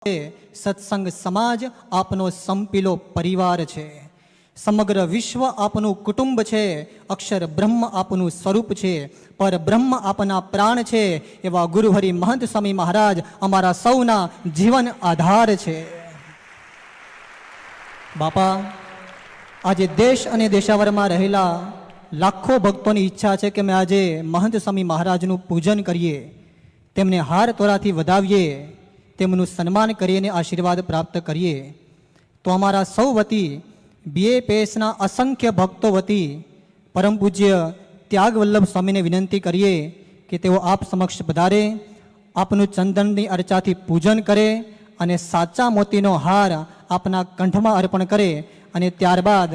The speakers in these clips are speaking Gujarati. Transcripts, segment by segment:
સત્સંગ સમાજ આપનો સંપીલો પરિવાર છે. સમગ્ર વિશ્વ આપનું કુટુંબ છે. અક્ષર બ્રહ્મ આપનું સ્વરૂપ છે. પર બ્રહ્મ આપના પ્રાણ છે. એવા ગુરુહરિ મહંત સ્વામી મહારાજ અમારા સૌના જીવન આધાર છે. બાપા, આજે દેશ અને દેશાવરમાં રહેલા લાખો ભક્તોની ઈચ્છા છે કે અમે આજે મહંત સ્વામી મહારાજનું પૂજન કરીએ, તેમને હાર તોરાથી વધાવીએ, તેમનું સન્માન કરીને આશીર્વાદ પ્રાપ્ત કરીએ. તો અમારા સૌ વતી BAPSના અસંખ્ય ભક્તો વતી પરમ પૂજ્ય ત્યાગ વલ્લભ સ્વામીને વિનંતી કરીએ કે તેઓ આપ સમક્ષ પધારે, આપનું ચંદનની અર્ચાથી પૂજન કરે અને સાચા મોતીનો હાર આપના કંઠમાં અર્પણ કરે અને ત્યારબાદ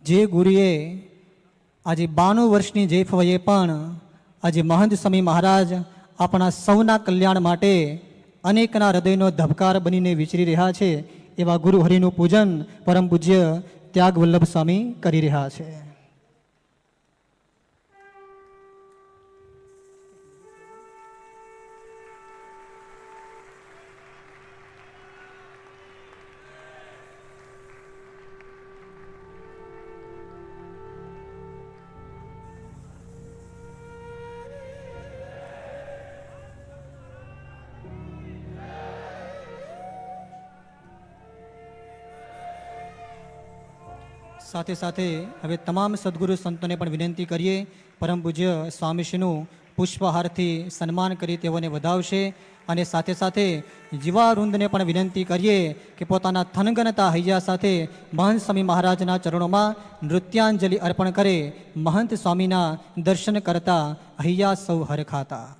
જે ગુરુએ આજે 92 વર્ષની જે વયે પણ આજે મહંત સ્વામી મહારાજ આપણા સૌના કલ્યાણ માટે અનેકના હૃદયનો ધબકાર બનીને વિચરી રહ્યા છે, એવા ગુરુ હરિનું પૂજન પરમ પૂજ્ય ત્યાગ વલ્લભ સ્વામી કરી રહ્યા છે. સાથે સાથે હવે તમામ સદગુરુ સંતોને પણ વિનંતી કરીએ, પરમ પૂજ્ય સ્વામીશ્રીનું પુષ્પહારથી સન્માન કરી તેઓને વધાવશે. અને સાથે સાથે જીવાવૃંદને પણ વિનંતી કરીએ કે પોતાના થનગનતા હૈયા સાથે મહંત સ્વામી મહારાજના ચરણોમાં નૃત્યાંજલિ અર્પણ કરે, મહંત સ્વામીના દર્શન કરતા હૈયા સૌ હરખાતા.